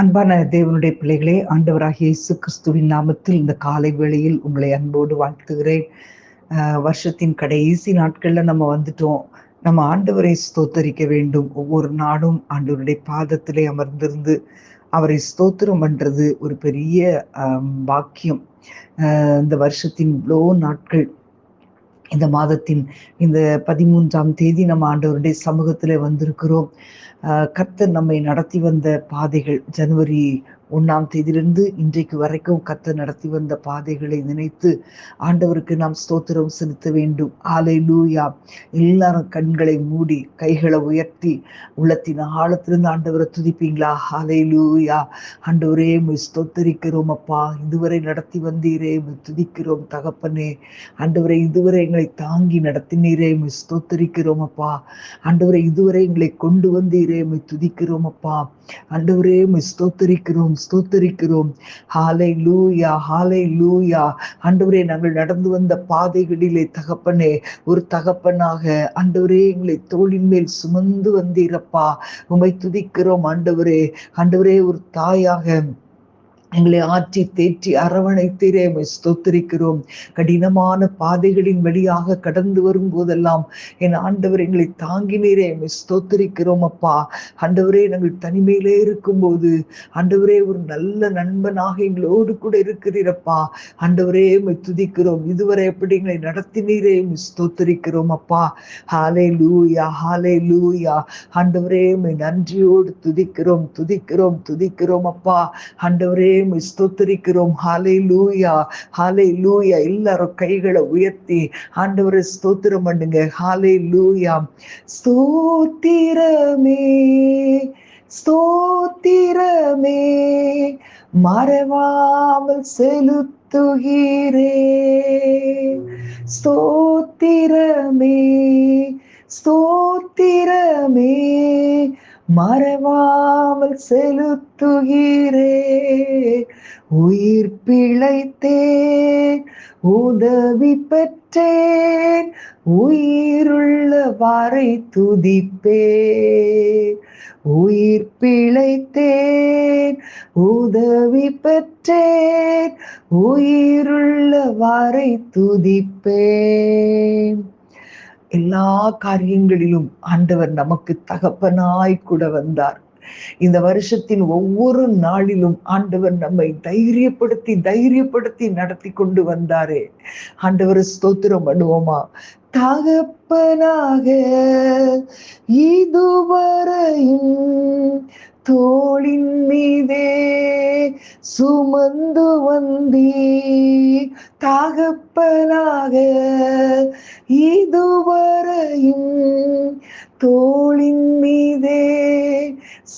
அன்பான தேவனுடைய பிள்ளைகளே, ஆண்டவராகிய இயேசு கிறிஸ்துவின் நாமத்தில் இந்த காலை வேளையில் உங்களை அன்போடு வாழ்த்துகிறேன். வருஷத்தின் கடைசி நாட்கள்ல நம்ம வந்துட்டோம். நம்ம ஆண்டவரை ஸ்தோத்தரிக்க வேண்டும். ஒவ்வொரு நாளும் ஆண்டவருடைய பாதத்திலே அமர்ந்திருந்து அவரை ஸ்தோத்திரம் பண்றது ஒரு பெரிய பாக்கியம். இந்த வருஷத்தின் இவ்வளோ நாட்கள், இந்த மாதத்தின் இந்த 13ஆம் தேதி நம்ம ஆண்டவருடைய சமூகத்தில் வந்திருக்கிறோம். கர்த்தர் நம்மை நடத்தி வந்த பாதைகள், ஜனவரி 1ஆம் தேதியிலிருந்து இன்றைக்கு வரைக்கும் கர்த்தர் நடத்தி வந்த பாதைகளை நினைத்து ஆண்டவருக்கு நாம் ஸ்தோத்திரம் செலுத்த வேண்டும். ஹல்லேலூயா. எல்லாரும் கண்களை மூடி கைகளை உயர்த்தி உள்ளத்தின் ஆழத்திலிருந்து ஆண்டவரை துதிப்பீங்களா? ஹல்லேலூயா. ஆண்டவரே உம்மை ஸ்தோத்தரிக்கிறோம் அப்பா, இதுவரை நடத்தி வந்தீரே, உம்மை துதிக்கிறோம் தகப்பனே. ஆண்டவரை இதுவரை எங்களை தாங்கி நடத்தினீரே, உம்மை ஸ்தோத்தரிக்கிறோம் அப்பா. ஆண்டவரை இதுவரை எங்களை கொண்டு வந்தீரே, உம்மை துதிக்கிறோம் அப்பா. ஆண்டவரே உம்மை ஸ்தோத்தரிக்கிறோம் ஸ்தோத்தரிக்கிறோம். ஹல்லேலூயா ஹல்லேலூயா. ஆண்டவரே, நாங்கள் நடந்து வந்த பாதைகளிலே தகப்பனே, ஒரு தகப்பனாக ஆண்டவரே எங்களை தோளின் மேல் சுமந்து வந்தீரப்பா. உம்மை துதிக்கிறோம் ஆண்டவரே. ஆண்டவரே, ஒரு தாயாக எங்களை ஆற்றி தேற்றி அரவணைத்தீரே, உம்மை ஸ்தோத்தரிக்கிறோம். கடினமான பாதைகளின் வழியாக கடந்து வரும் போதெல்லாம் என் ஆண்டவர் எங்களை தாங்கினீரே, உம்மை ஸ்தோத்தரிக்கிறோம் அப்பா. ஆண்டவரே, நாங்கள் தனிமையிலே இருக்கும்போது ஆண்டவரே ஒரு நல்ல நண்பனாக எங்களோடு கூட இருக்கிறீரப்பா. ஆண்டவரே உம்மை துதிக்கிறோம். இதுவரை எப்படி எங்களை நடத்தினீரே, உம்மை ஸ்தோத்தரிக்கிறோம் அப்பா. ஹல்லேலூயா ஹல்லேலூயா. ஆண்டவரே உம்மை நன்றியோடு துதிக்கிறோம் துதிக்கிறோம் துதிக்கிறோம் அப்பா. ஆண்டவரே உம்மை ஸ்தோத்தரிக்கிறோம். ஹல்லேலூயா ஹல்லேலூயா. எல்லாரும் கைகளை உயர்த்தி ஆண்டவரை ஸ்தோத்திரம் பண்ணுங்க. ஹல்லேலூயா. ஸ்தோத்திரமே ஸ்தோத்திரமே மறவாமல் செலுத்துகிறே. ஸ்தோத்திரமே ஸ்தோத்திரமே மறவாமல் செலுத்துகிறே. உயிர் பிழைத்தேன், உதவி பெற்றேன், உயிருள்ள வரை துதிப்பேன். உயிர் பிழைத்தேன், உதவி பெற்றேன், உயிருள்ள வரை துதிப்பேன். எல்லா காரியங்களிலும் ஆண்டவர் நமக்கு தகப்பனாய் கூட வந்தார். இந்த வருஷத்தின் ஒவ்வொரு நாளிலும் ஆண்டவர் நம்மை தைரியப்படுத்தி நடத்தி கொண்டு வந்தாரே. ஆண்டவர் ஸ்தோத்திரம் பண்ணுவோமா? தகப்பனாக இதுவரையும் தோளின் மீதே சுமந்து வந்தீர். தகப்பனாக இதுவரையும் தோளின் மீதே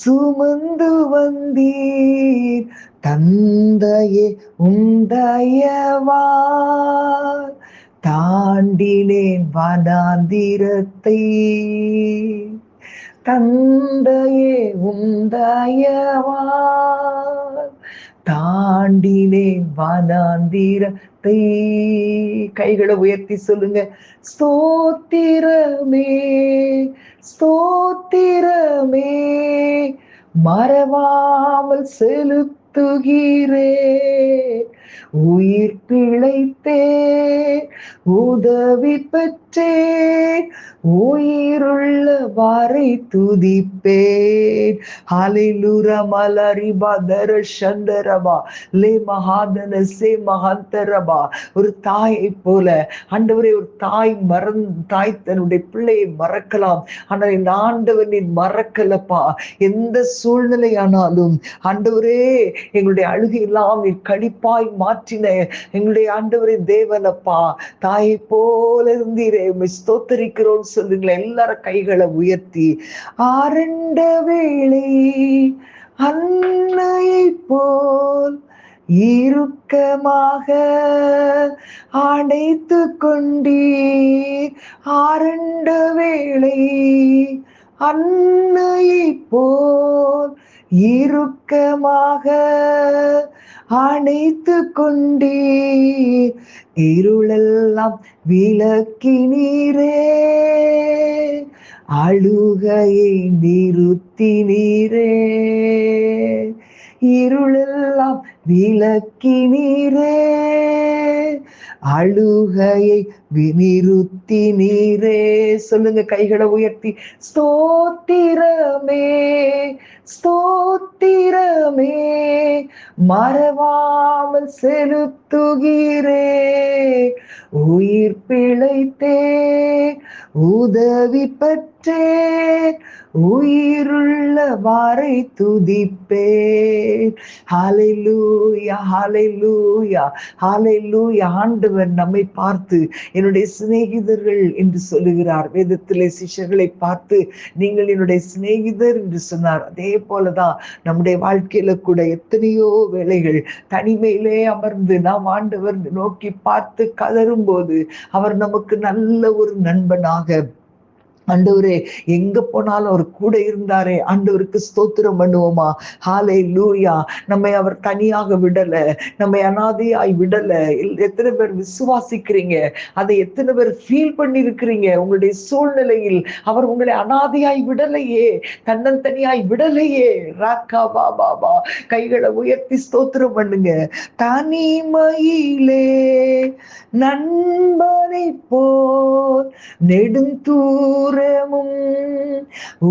சுமந்து வந்தீர். தந்தையே உந்தயவால் தாண்டினேன் வனாந்திரத்தை. தந்தையே உந்தயவால் தாண்டினேன் வனாந்திரத்தை. கைகளை உயர்த்தி சொல்லுங்க. ஸ்தோத்திரமே ஸ்தோத்திரமே மறவாமல் செலுத்துகிறே. உயிர் பிழைத்தேன், உதவி பெற்றேன், உயிருள்ள வரை துதிப்பேன். ஹல்லேலூயா மலரிபா தரஷந்தரபா லே மகாதன சே மகாந்தரபா. ஒரு தாயை போல ஆண்டவரே, ஒரு தாய் தன்னுடைய பிள்ளையை மறக்கலாம், ஆனால் என் ஆண்டவர் நீ மறக்கலப்பா. எந்த சூழ்நிலையானாலும் ஆண்டவரே, எங்களுடைய அழுகையெல்லாம் நீ கழிப்பாய் மாற்றின எங்களுடைய ஆண்டவரே தேவனப்பா. தாயை போல இருந்தீரே, உம்மை ஸ்தோத்தரிக்கிறோம் சொல்லுங்களேன். எல்லாரும் கைகளை உயர்த்தி. ஆரண்ட வேளை அன்னையை போல் இறுக்கமாக அணைத்து கொண்டீர். ஆரண்ட வேளை அன்னையை போல் இறுக்கமாக அணைத்து கொண்டீர். இருளெல்லாம் விலக்கினீரே, அழுகையை நிறுத்தினீரே. இருளெல்லாம் விலக்கினீரே, அழுகையை நிறுத்தினீரே. சொல்லுங்க கைகளை உயர்த்தி, ஸ்தோத்திரமே ஸ்தோத்திரமே மறவாமல் செலுத்துகிறே, உயிர் பிழைத்தே உதவி பெற்றேன், உயிருள்ள வாரை துதிப்பேன். ஹல்லேலூயா ஹல்லேலூயா ஹல்லேலூயா. ஆண்டவர் நம்மை பார்த்து என்னுடைய சிநேகிதர்கள் என்று சொல்லுகிறார். வேதத்திலே சிஷ்யர்களை பார்த்து நீங்கள் என்னுடைய சிநேகிதர் என்று சொன்னார். அதே போலதான் நம்முடைய வாழ்க்கையில கூட எத்தனையோ வேளைகள் தனிமையிலே அமர்ந்து நாம் ஆண்டவர் நோக்கி பார்த்து கதறும் போது அவர் நமக்கு நல்ல ஒரு நண்பனாக, ஆண்டவரே எங்க போனாலும் அவர் கூட இருந்தாரே, ஆண்டவருக்கு ஸ்தோத்திரம் பண்ணுவோமா? ஹல்லேலூயா. நம்மை அவர் தனியாக விடல, நம்மை அனாதையாய் விடல. எத்தனை பேர் விசுவாசிக்கிறீங்க? அதை எத்தனை பேர் ஃபீல் பண்ணி இருக்கிறீங்க? உங்களுடைய சூழ்நிலையில் அவர் உங்களை அனாதையாய் விடலையே, தன்னந்தனியாய் விடலையே. ராக்கா பாபா, கைகளை உயர்த்தி ஸ்தோத்திரம் பண்ணுங்க. தனிமையிலே நண்பனை போல் நெடுந்தூரமும்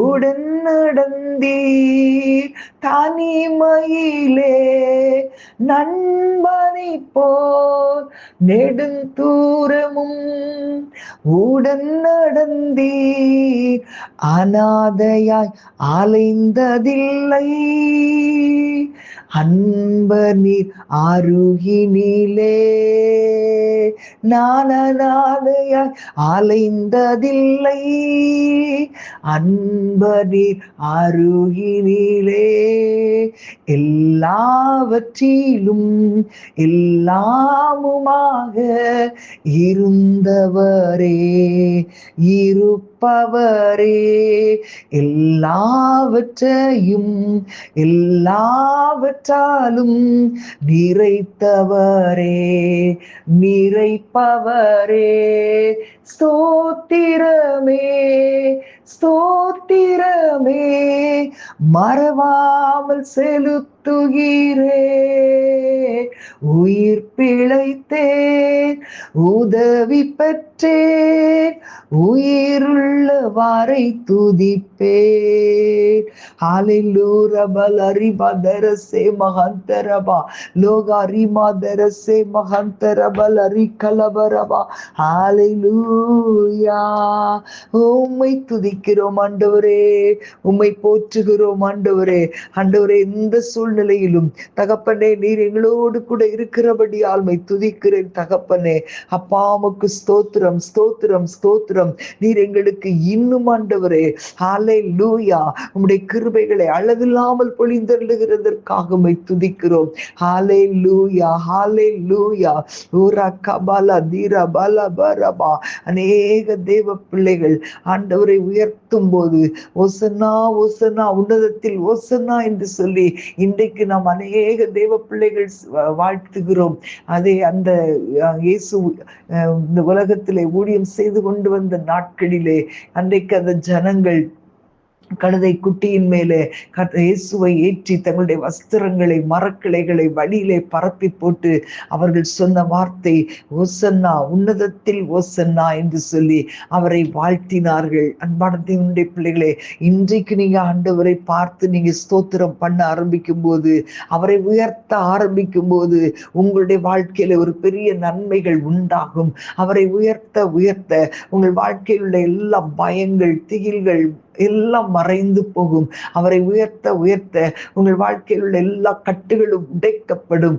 உடன் நடந்தீர், தனிமையிலே நண்பனை போல் நெடுந்தூரமும் உடன் நடந்தீர், அனாதையாய் அலைந்ததில்லை, அன்பர் நீர் அருகினிலே, நான் அனாதையாய் அலைந்ததில்லை, அன்பர் நீர் அருகினிலே, எல்லாவற்றிலும் எல்லாமுமாக இருந்தவரே, இருப்பவரே, எல்லாவற்றையும் எல்லாவற்றாலும் நிறைத்தவரே, நிறைப்பவரே. ஸ்தோத்திரமே ஸ்தோத்திரமே மறவாமல் செலுத்துகிறே, உயிர் பிழைத்தேன் உதவி பெற்றேன், உயிருள்ள வாரை துதிப்பேன். ஹல்லேலூயா. பலரிபதரசே மகந்தரபா லோகரிமாதரசே மகந்தரபலரி கலபரபா. ஹல்லேலூயா. உம்மை துதிக்கிறோம் ஆண்டவரே, உம்மை போற்றுகிறோம் ஆண்டவரே. ஆண்டவரே, எந்த சூழ்நிலையிலும் தகப்பனே நீர் எங்களோடு கூட இருக்கிறபடியால் உம்மை துதிக்கிறேன் தகப்பனே. அப்பா உமக்கு ஸ்தோத்திரம் ஸ்தோத்திரம் ஸ்தோத்திரம். நீர் எங்களுக்கு இன்னும் ஆண்டவரே ஹல்லேலூயா உம்முடைய கிருபைகளை அளவில்லாமல் பொழிந்தருளுகிறதற்காக உம்மை துதிக்கிறோம். ஹல்லேலூயா ஹல்லேலூயா. ஊரா கபால தீரா பல பரபா. அநேக தேவ பிள்ளைகள் ஆண்டவரை உயர்த்தும் போது ஓசன்னா ஓசன்னா உன்னதத்தில் ஓசன்னா என்று சொல்லி இன்றைக்கு நாம் அநேக தேவ பிள்ளைகள் வாழ்த்துகிறோம். அதை அந்த இயேசு இந்த உலகத்திலே ஊழியம் செய்து கொண்டு வந்த நாட்களிலே அன்றைக்கு அந்த ஜனங்கள் கழுதை குட்டியின் மேலே இயேசுவை ஏற்றி தங்களுடைய வஸ்திரங்களை மரக்கிளைகளை வழியிலே பரப்பி போட்டு அவர்கள் சொன்ன வார்த்தை ஓசன்னா, உன்னதத்தில் ஓசன்னா என்று சொல்லி அவரை வாழ்த்தினார்கள். அன்பான தேவனுடைய பிள்ளைகளே, இன்றைக்கு நீங்க ஆண்டவரை பார்த்து நீங்க ஸ்தோத்திரம் பண்ண ஆரம்பிக்கும் போது, அவரை உயர்த்த ஆரம்பிக்கும் போது உங்களுடைய வாழ்க்கையில ஒரு பெரிய நன்மைகள் உண்டாகும். அவரை உயர்த்த உயர்த்த உங்கள் வாழ்க்கையில் உள்ள எல்லா பயங்கள் திகில்கள் எல்லாம் மறைந்து போகும். அவரை உயர்த்த உயர்த்த உங்கள் வாழ்க்கையில் உள்ள எல்லா கட்டுகளும் உடைக்கப்படும்.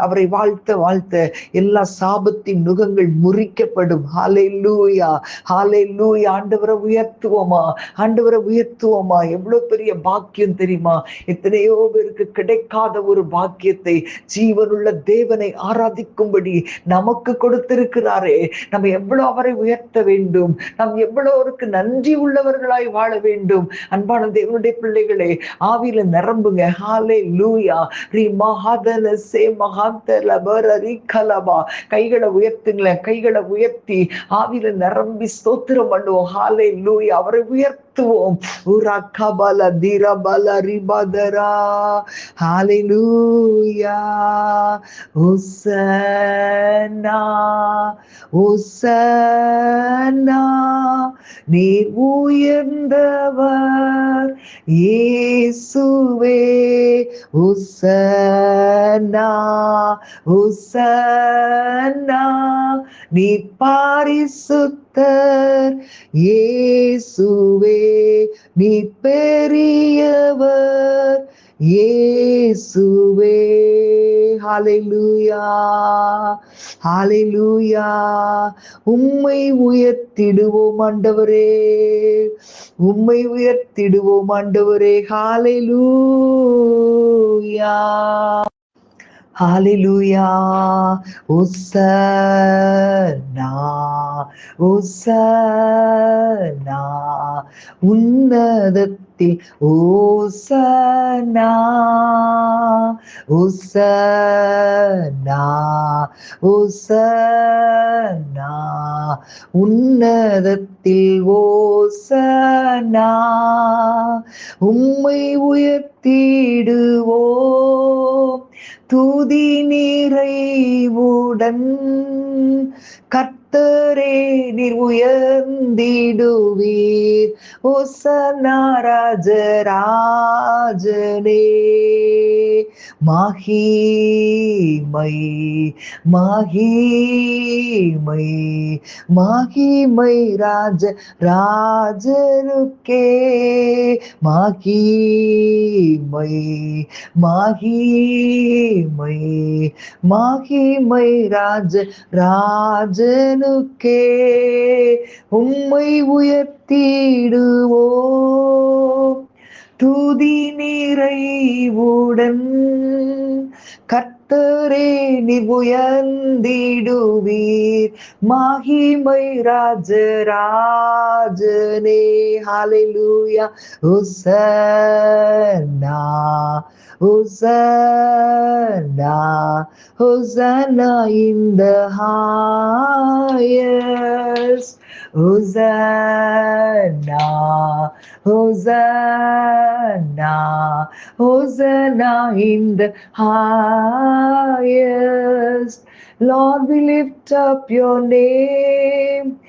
அவரை வாழ்த்த வாழ்த்த எல்லா சாபத்தின் நுகங்கள் முறிக்கப்படும். ஹல்லேலூயா ஹல்லேலூயா. ஆண்டவரை உயர்த்துவோமா, ஆண்டவரை உயர்த்துவோமா. எவ்வளவு பெரிய பாக்கியம் தெரியுமா? எத்தனையோ பேருக்கு கிடைக்காத ஒரு பாக்கியத்தை ஜீவனுள்ள தேவனை ஆராதிக்கும்படி நமக்கு கொடுத்திருக்கிறாரே. நம்ம எவ்வளவு அவரை உயர்த்த வேண்டும், நாம் எவ்வளவுக்கு நன்றி உள்ளவர் வாழ வேண்டும். அன்பான தேவனுடைய பிள்ளைகளே, ஆவியில நிரம்புங்க. ஹல்லேலூயா. கைகளை உயர்த்துங்களேன், கைகளை உயர்த்தி ஆவியில நிரம்பி ஸ்தோத்திரம் பண்ணுவோம். ஹல்லேலூயா. அவரை உயர்த்த உயர்த்துவோம். உரக்கபல திரபல ரிபதரா. ஹalleluya. ஹோசன்னா ஹோசன்னா. நீர் உயர்ந்தவர் இயேசுவே. ஹோசன்னா ஹோசன்னா. நீர் பரிசுத்தர் இயேசுவே. நீர் பெரியவர் இயேசுவே. ஹalleluya. ஹalleluya. உம்மை உயர்த்திடுவோம் ஆண்டவரே, உம்மை உயர்த்திடுவோம் ஆண்டவரே. ஹalleluya. ஹalleluya. ஹோசன்னா ஹோசன்னா. உன்னதத்தில் ஹோசன்னா ஹோசன்னா ஹோசன்னா. உன்னதத்தில் ஹோசன்னா. உம்மை உயர்த்திடுவோம் துதி நிறைவுடன். கர்த்தரே நீர் உயர்ந்திடுவீர். ஹோசன்னா ராஜராஜனே. மகிமை மகிமை மகிமை ராஜ ராஜனுக்கே. மகிமை மகிமை மகிமை ராஜ ராஜனுக்கே. உம்மை உயர்த்திடுவோம் துதி நிறைவுடன். கர்த்தரே நீர் உயர்ந்திடுவீர். மகிமை ராஜராஜனே. ஹalleluya. ஹோசன்னா ஹோசன்னா ஹோசன்னா in the highest. Hosanna, Hosanna, Hosanna in the highest. Lord, we lift up your name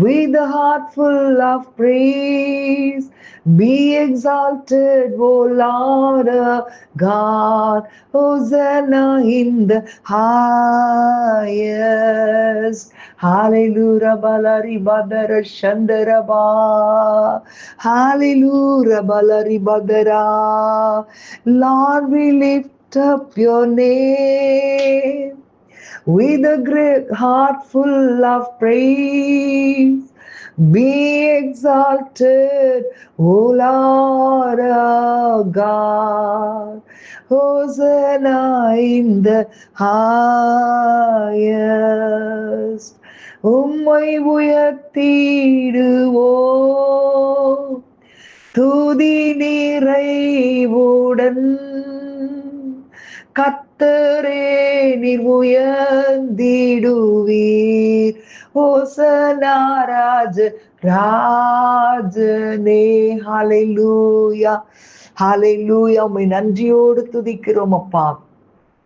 with a heart full of praise. Be exalted, O Lord God. Hosanna in the highest. Hallelujah. Balari badara shandaraba. Hallelujah. Balari badara. Lord, we lift up your name with a great heart full of praise. Be exalted, O Lord God. Hosanna in the highest. உம்மை உயர்த்திடுவோம் துதி நிறைவுடன். கர்த்தரே நீர் உயர்ந்திடுவீர். ஹோசன்னா ராஜ ராஜனே. ஹalleluya. ஹalleluya. உம்மை நன்றியோடு துதிக்கிறோம் அப்பா.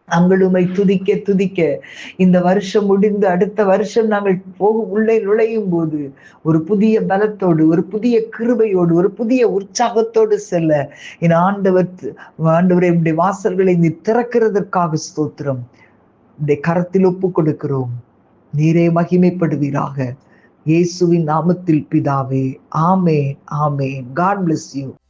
நாங்கள் உம்மை துதிக்க துதிக்க இந்த வருஷம் முடிந்து அடுத்த வருஷம் நாங்கள் உள்ளே நுழையும் போது ஒரு புதிய பலத்தோடு, ஒரு புதிய கிருபையோடு, ஒரு புதிய உற்சாகத்தோடு செல்ல என் ஆண்டவரே உம்முடைய வாசல்களை நீ திறக்கிறதற்காக ஸ்தோத்திரம். உம்முடைய கரத்தில் ஒப்பு கொடுக்கிறோம். நீரே மகிமைப்படுவீராக. இயேசுவின் நாமத்தில் பிதாவே. ஆமென் ஆமென். God bless you.